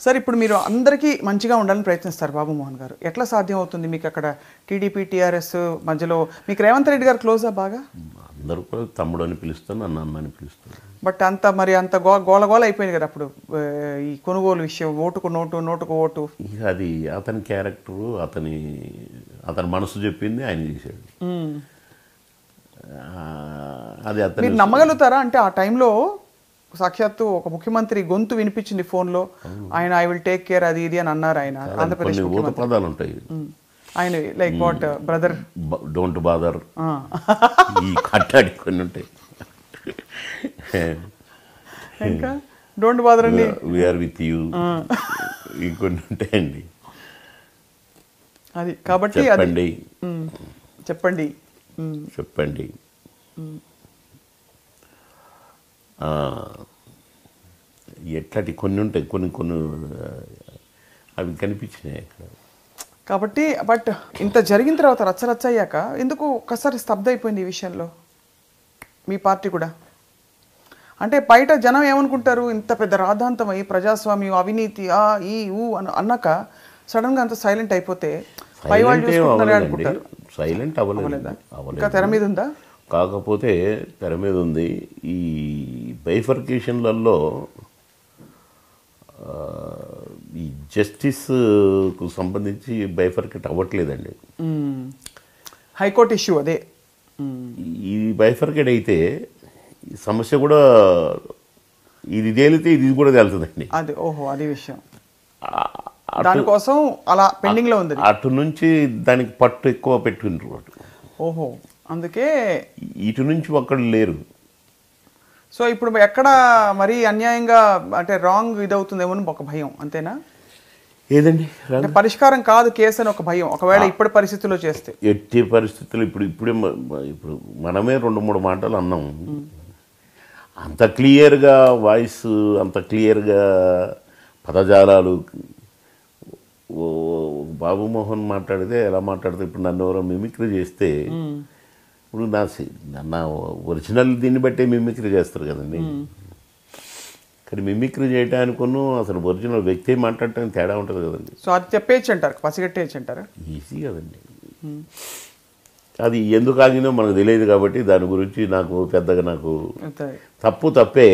Sir ఇప్పుడు మీరు అందరికీ మంచిగా ఉండాలని ప్రయత్నిస్తారు బాబు మోహన్ గారు, ఎట్లా సాధ్యం అవుతుంది మీకు అక్కడ టీడీపీ టీఆర్ఎస్ మధ్యలో? మీకు రేవంత్ రెడ్డి గారు క్లోజా బాగా? అందరూ కూడా తమ్ముడు అని పిలుస్తాను, అన్న అని పిలుస్తాను. బట్ అంత గోల గోల అయిపోయింది కదా అప్పుడు ఈ కొనుగోలు విషయం, ఓటుకు ఓటు. ఇక అది అతని క్యారెక్టరు, అతని మనసు చెప్పింది ఆయన చేశాడు. అది అతను మీరు నమ్మగలుగుతారా? అంటే ఆ టైంలో సాక్షాత్తు ఒక ముఖ్యమంత్రి గొంతు వినిపించింది ఫోన్లో, ఆయన ఐ విల్ టేక్ కేర్ అది ఇది అని అన్నారు. ఆయన ఆంధ్రప్రదేశ్ పదాలు ఉంటాయి ఆయన, like what brother, don't bother, ఈ కట్టాడి కొన్ని ఉంటాయి. ఇంకా డోంట్ బాదర్ అండి, వీఆర్ విత్ యూ, ఇంకొన్ని ఉంటాయండి. అది కాబట్టి చెప్పండి ఎట్లాంటి కొన్ని ఉంటాయి, కొన్ని అవి కనిపించినాయి అక్కడ. కాబట్టి బట్ ఇంత జరిగిన తర్వాత రచ్చరచ్చ అయ్యాక ఎందుకు ఒక్కసారి స్తబ్ద అయిపోయింది ఈ విషయంలో మీ పార్టీ కూడా? అంటే బయట జనం ఏమనుకుంటారు, ఇంత పెద్ద రాద్ధాంతమై ప్రజాస్వామ్యం అవినీతి అన్నాక సడన్గా అంత సైలెంట్ అయిపోతే పై వాళ్ళు చూసుకుంటున్నారే అనుకుంటారు. సైలెంట్ అవ్వలేదు, ఇంకా తెర మీద ఉందా? కాకపోతే తెర మీద ఉంది. ఈ బైఫర్కేషన్లలో ఈ జస్టిస్కు సంబంధించి బైఫర్కేట్ అవ్వట్లేదండి. హైకోర్టు ఇష్యూ అదే. ఈ బైఫర్కేట్ అయితే ఈ సమస్య కూడా ఇది తేలితే ఇది కూడా తేలుతుందండి. అది అది విషయం, దానికోసం అలా పెండింగ్ లో ఉంది. అటు నుంచి దానికి పట్టు ఎక్కువ పెట్టుకుంటారు. అందుకే ఇటు నుంచి ఒక్కడు లేరు. సో ఇప్పుడు ఎక్కడ మరీ అన్యాయంగా అంటే రాంగ్ ఇదవుతుందేమో ఒక భయం, అంతేనా? ఏదండి పరిష్కారం కాదు కేసు అని ఒక భయం, ఒకవేళ ఇప్పటి పరిస్థితుల్లో చేస్తే. ఎట్టి పరిస్థితులు ఇప్పుడు మనమే 2-3 మాటలు అన్నాం. అంత క్లియర్గా వాయిస్, అంత క్లియర్గా పదజాలాలు బాబు మోహన్ మాట్లాడితే ఎలా మాట్లాడితే, ఇప్పుడు నన్ను ఎవరో మిమిక్రీ చేస్తే ఇప్పుడు నా ఒరిజినల్ దీన్ని బట్టే మిమిక్రీ చేస్తారు కదండి. కానీ మిమిక్రీ చేయడానికను అసలు ఒరిజినల్ వ్యక్తి మాట్లాడటానికి తేడా ఉంటుంది కదండి. సో అది చెప్పేయచ్చు అంటారు, పసిగట్టేయచ్చు అంటారు. ఈజీ కదండి. అది ఎందుకు ఆగిందో మనకు తెలియదు కాబట్టి దాని గురించి నాకు పెద్దగా తప్పే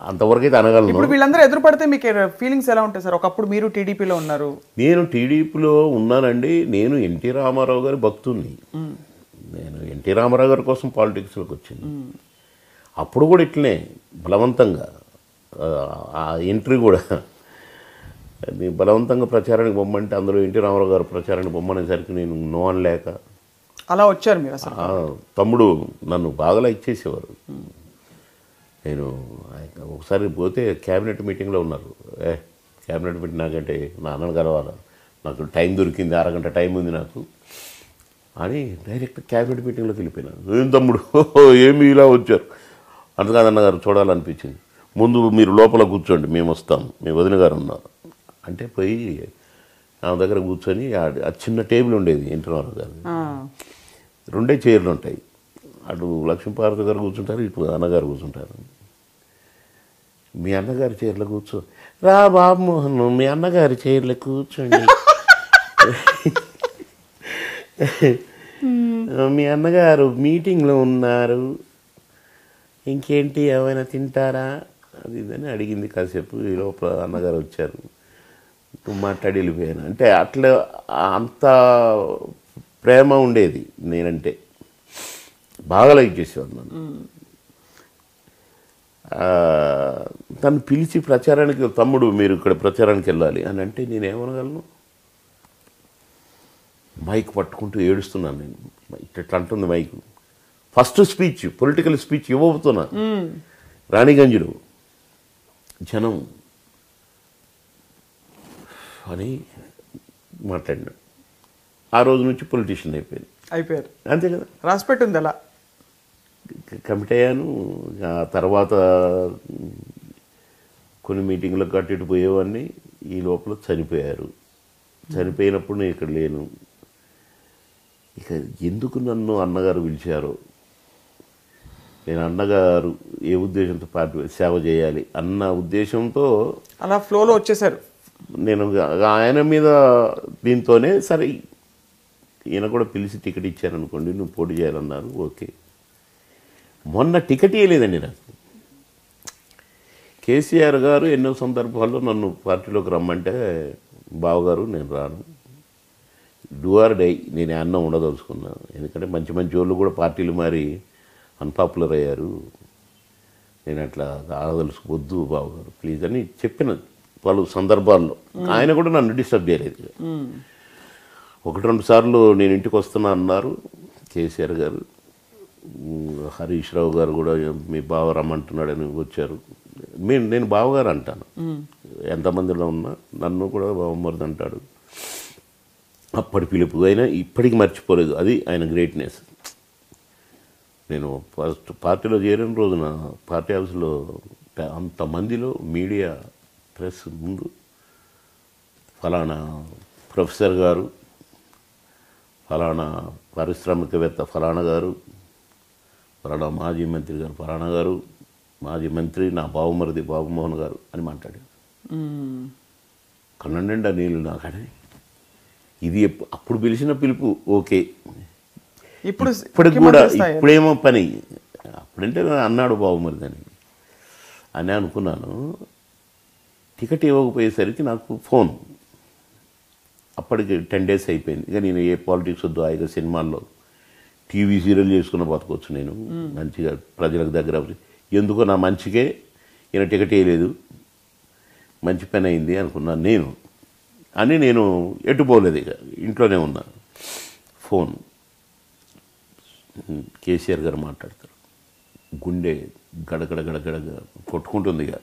అంతవరకు అయితే అనగలను. ఇప్పుడు వీళ్ళందరూ ఎదురుపడితే మీకు ఫీలింగ్స్ ఎలా ఉంటాయి సార్? ఒకప్పుడు మీరు టీడీపీలో ఉన్నారు. నేను టీడీపీలో ఉన్నానండి. నేను ఎన్టీ రామారావు గారి భక్తుడిని. నేను ఎన్టీ రామారావు గారి కోసం పాలిటిక్స్లోకి వచ్చింది. అప్పుడు కూడా ఇట్లనే బలవంతంగా ఆ ఎంట్రీ కూడా బలవంతంగా ప్రచారానికి బొమ్మంటే అందులో ఎన్టీ రామారావు గారు ప్రచారానికి బొమ్మనేసరికి నేను నో అనలేక అలా వచ్చారు మీరు. అసలు తమ్ముడు నన్ను బాగా ఇచ్చేసేవారు. నేను ఒకసారి పోతే క్యాబినెట్ మీటింగ్లో ఉన్నారు. క్యాబినెట్ మీటింగ్ నాకంటే నా అన్నను కలవాలి, నాకు టైం దొరికింది, అరగంట టైం ఉంది నాకు అని డైరెక్ట్ క్యాబినెట్ మీటింగ్లోకి వెళ్ళిపోయినాను. ఏం తమ్ముడు ఏమి ఇలా వచ్చారు? అందుకని అన్నగారు చూడాలనిపించింది. ముందు మీరు లోపల కూర్చోండి, మేము వస్తాం, మీ వదిన గారు ఉన్నారు అంటే పోయి నా దగ్గర కూర్చొని ఆ చిన్న టేబుల్ ఉండేది ఎన్టీ రామారావు గారు, 2 చైర్లు ఉంటాయి. అటు లక్ష్మీపార్వతి గారు కూర్చుంటారు, ఇటు అన్నగారు కూర్చుంటారు. మీ అన్నగారి చైర్లో కూర్చో రా బాబు మోహన్, మీ అన్నగారి చైర్లో కూర్చోండి, మీ అన్నగారు మీటింగ్లో ఉన్నారు, ఇంకేంటి ఏమైనా తింటారా అది ఇదని అడిగింది. కాసేపు ఈ లోపల అన్నగారు వచ్చారు, మాట్లాడి వెళ్ళిపోయాను. అంటే అట్లా అంత ప్రేమ ఉండేది. నేనంటే బాగా లైక్ చేసేవాడు నన్ను. తను పిలిచి ప్రచారానికి, తమ్ముడు మీరు ఇక్కడ ప్రచారానికి వెళ్ళాలి అని అంటే నేనేమనగలను? మైక్ పట్టుకుంటూ ఏడుస్తున్నాను నేను. ఇట్లా అంటుంది mike. First speech, political speech ఇవ్వబోతున్నా రాణిగంజ్లో, జనం అని మాట్లాడినా. ఆ రోజు నుంచి పొలిటీషియన్ అయిపోయారు. అంతే కదా, రాసిపెట్టింది అలా. కమిట్ అయ్యాను. ఆ తర్వాత కొన్ని మీటింగ్లకు అటు ఇటు పోయేవాడిని. ఈ లోపల చనిపోయారు. చనిపోయినప్పుడు నేను ఇక్కడ లేను. ఇక ఎందుకు నన్ను అన్నగారు పిలిచారో నేను అన్నగారు ఏ ఉద్దేశంతో పార్టీ సేవ చేయాలి అన్న ఉద్దేశంతో అలా ఫ్లోలో వచ్చేసారు. నేను ఆయన మీద దీంతోనే సరే ఈయన కూడా పిలిచి టికెట్ ఇచ్చారనుకోండి, నువ్వు పోటీ చేయాలన్నారు. ఓకే, మొన్న టికెట్ ఇవ్వలేదండి నాకు. కేసీఆర్ గారు ఎన్నో సందర్భాల్లో నన్ను పార్టీలోకి రమ్మంటే, బావగారు నేను రాను, డూ ఆర్ డై, నేను అన్నం ఉండదలుచుకున్నాను. ఎందుకంటే మంచి మంచి వాళ్ళు కూడా పార్టీలు మారి అన్పాపులర్ అయ్యారు, నేను అట్లా ఆగదలుచుకోవద్దు బావగారు ప్లీజ్ అని చెప్పిన వాళ్ళు సందర్భాల్లో. ఆయన కూడా నన్ను డిస్టర్బ్ చేయలేదు. 1-2 సార్లు నేను ఇంటికి వస్తున్నా అన్నారు కేసీఆర్ గారు. హరీష్ రావు గారు కూడా మీ బావ రమ్మంటున్నాడని వచ్చారు. నేను బావగారు అంటాను, ఎంతమందిలో ఉన్నా నన్ను కూడా బావమరిది అంటాడు. అప్పటి పిలుపు అయినా ఇప్పటికి మర్చిపోలేదు, అది ఆయన గ్రేట్నెస్. నేను ఫస్ట్ పార్టీలో చేరిన రోజున పార్టీ హౌస్లో అంతమందిలో మీడియా ప్రెస్ ముందు ఫలానా ప్రొఫెసర్ గారు, ఫలానా పారిశ్రామికవేత్త ఫలానా గారు, ఫలానా మాజీ మంత్రి గారు ఫలానా గారు, మాజీ మంత్రి నా బావమరిది బాబుమోహన్ గారు అని మాట్లాడారు. కన్న నిండా నీళ్ళు నాకని. ఇది అప్పుడు పిలిచిన పిలుపు ఓకే. ఇప్పటికి కూడా ఇప్పుడేమో పని, అప్పుడంటే అన్నాడు బాబుమరిది అని అనుకున్నాను. టికెట్ ఇవ్వకపోయేసరికి నాకు ఫోన్, అప్పటికి 10 days అయిపోయింది. ఇక నేను ఏ పాలిటిక్స్ వద్దు, హాయిగా సినిమాల్లో టీవీ సీరియల్ చేసుకున్న బతకొచ్చు నేను మంచిగా ప్రజలకు దగ్గర. ఎందుకో నా మంచికే ఈయన టికెట్ వేయలేదు, మంచి పని అయింది అనుకున్నాను నేను అని. నేను ఎట్టుపోలేదు, ఇక ఇంట్లోనే ఉన్నా. ఫోన్ కేసీఆర్ గారు మాట్లాడతారు, గుండె గడగడ గడగడ కొట్టుకుంటుంది. ఇక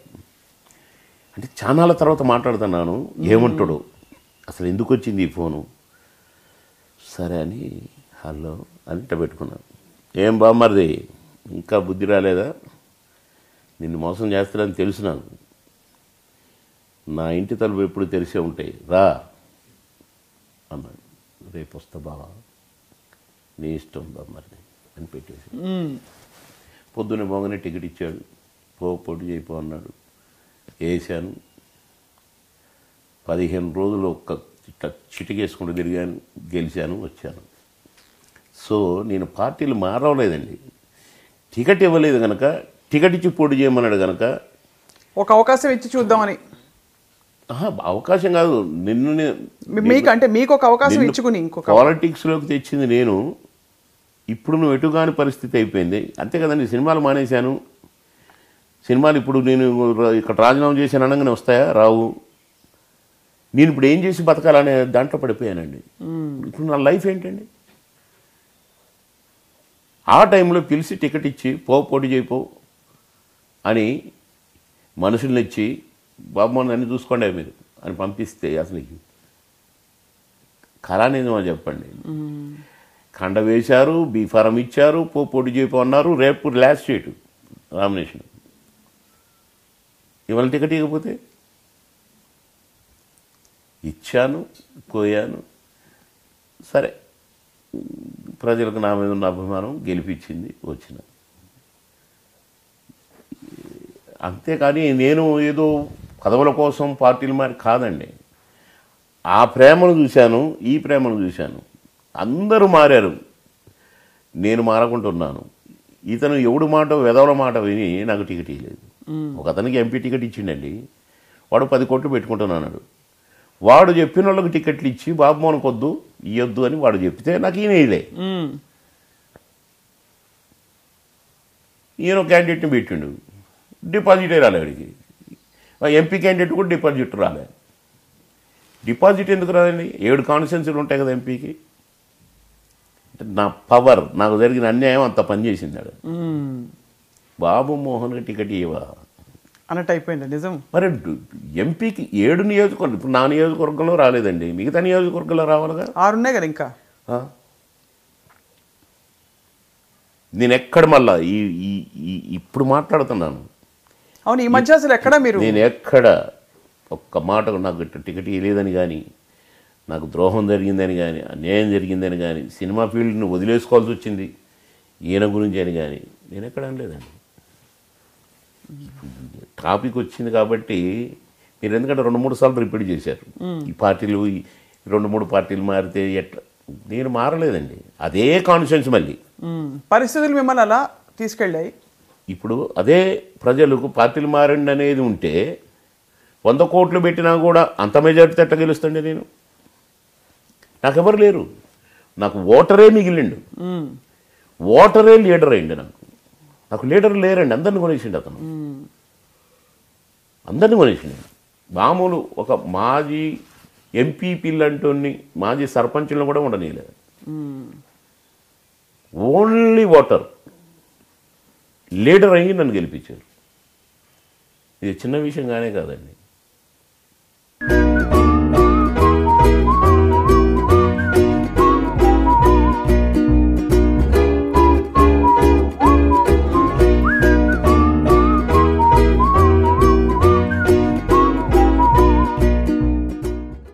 అంటే చానాల తర్వాత మాట్లాడుతున్నాను, ఏమంటాడు అసలు ఎందుకు వచ్చింది ఈ ఫోను. సరే అని హలో అని ఇట్ట పెట్టుకున్నాను. ఏం బామ్మరిది ఇంకా బుద్ధి రాలేదా, నిన్ను మోసం చేస్తాడని తెలుసు నాకు, నా ఇంటి తలుపు ఎప్పుడు తెరిసే ఉంటాయి, రా అన్నాడు. రేపు వస్తా బావా, నీ ఇష్టం బామ్మరిది అని పెట్టేసి పొద్దున్నే బాగానే టికెట్ ఇచ్చాడు. పోటీ చేయిపో అన్నాడు, వేసాను. 15 రోజులు ఒక్క చిటికేసుకుంటూ తిరిగాను, గెలిచాను, వచ్చాను. సో నేను పార్టీలు మారవలేదండి. టికెట్ ఇవ్వలేదు కనుక, టికెట్ ఇచ్చి పోటీ చేయమన్నాడు కనుక ఒక అవకాశం ఇచ్చి చూద్దామని. అవకాశం కాదు, అంటే మీకు ఒక అవకాశం ఇచ్చుకుని ఇంకొక పాలిటిక్స్లోకి తెచ్చింది నేను. ఇప్పుడు నువ్వు ఎటుగాని పరిస్థితి అయిపోయింది, అంతే కదండి. సినిమాలు మానేశాను, సినిమాలు ఇప్పుడు నేను ఇక్కడ రాజీనామా చేశాను అనగానే వస్తాయా, రావు. నేను ఇప్పుడు ఏం చేసి బతకాలనే దాంట్లో పడిపోయానండి. ఇప్పుడు నా లైఫ్ ఏంటండి. ఆ టైంలో పిలిచి టికెట్ ఇచ్చి పోటీ చేయిపో అని మనుషుల్ని ఇచ్చి బాబు అన్ని చూసుకోండి మీరు అని పంపిస్తే అసలు కళానిజమా చెప్పండి. కండ వేశారు, బీఫారం ఇచ్చారు, పోటీ చేయిపో అన్నారు. రేపు లాస్ట్ డేట్ నామినేషన్. ఇవాళ టికెట్ ఇవ్వకపోతే ఇచ్చాను, పోయాను. సరే, ప్రజలకు నా మీద ఉన్న అభిమానం గెలిపించింది, వచ్చిన. అంతేకాని నేను ఏదో పదవుల కోసం పార్టీలు మారి కాదండి. ఆ ప్రేమను చూశాను, ఈ ప్రేమను చూశాను. అందరూ మారారు, నేను మారకుంటున్నాను. ఇతను ఎవడు మాట వెదవల మాట విని నాకు టికెట్ ఇవ్వలేదు. ఒక అతనికి ఎంపీ టికెట్ ఇచ్చిండండి, వాడు 10 కోట్లు పెట్టుకుంటున్నాడు. వాడు చెప్పిన వాళ్ళకి టికెట్లు ఇచ్చి బాబుమోహన్ కొద్దు ఇవ్వద్దు అని వాడు చెప్తే నాకు ఈయన వేయలే. ఈయన క్యాండిడేట్ని పెట్టిండు, డిపాజిటే రాలే వాడికి. ఎంపీ క్యాండిడేట్ కూడా డిపాజిట్ రాలే. డిపాజిట్ ఎందుకు రాదండి, 7 కాన్స్టిట్యున్సీలు ఉంటాయి కదా ఎంపీకి. నా పవర్, నాకు జరిగిన అన్యాయం అంత పనిచేసింది. బాబుమోహన్కి టికెట్ ఇవ్వా అన్నట్టు అయిపోయింది నిజం. మరి ఎంపీకి 7 నియోజకవర్గం, ఇప్పుడు నా నియోజకవర్గంలో రాలేదండి, మిగతా నియోజకవర్గంలో రావాలిగా. 6 ఉన్నాయి కదా ఇంకా. నేను ఎక్కడ మళ్ళా ఇప్పుడు మాట్లాడుతున్నాను. అవును, ఈ మధ్య అసలు ఎక్కడ మీరు, నేను ఎక్కడ ఒక్క మాట నాకు టికెట్ ఇవ్వలేదని కానీ, నాకు ద్రోహం జరిగిందని కానీ, అన్యాయం జరిగిందని కానీ, సినిమా ఫీల్డ్ని వదిలేసుకోవాల్సి వచ్చింది ఈయన గురించి అని కానీ నేను ఎక్కడ అనలేదండి. టాపిక్ వచ్చింది కాబట్టి మీరు ఎందుకంటే 2-3 సార్లు రిపీట్ చేశారు. ఈ పార్టీలు 2-3 పార్టీలు మారితే ఎట్లా, నేను మారలేదండి, అదే కాన్స్టిట్యున్సీ మళ్ళీ. పరిస్థితులు మిమ్మల్ని అలా తీసుకెళ్ళాయి. ఇప్పుడు అదే ప్రజలకు పార్టీలు మారండి అనేది ఉంటే 100 కోట్లు పెట్టినా కూడా అంత మెజారిటీ ఎట్లా గెలుస్తుండే నేను? నాకెవరు లేరు, నాకు ఓటరే మిగిలిండు. ఓటరే లీడర్ అయింది. నాకు లీడర్ లేరండి, అందరిని కొనేసిండు అతను, అందరిని కొనేసిండు. మామూలు ఒక మాజీ ఎంపీపీలంటోని మాజీ సర్పంచులను కూడా ఉండనీయలేదు. ఓన్లీ ఓటర్ లీడర్ అయ్యి నన్ను గెలిపించారు. ఇది చిన్న విషయంగానే కాదండి.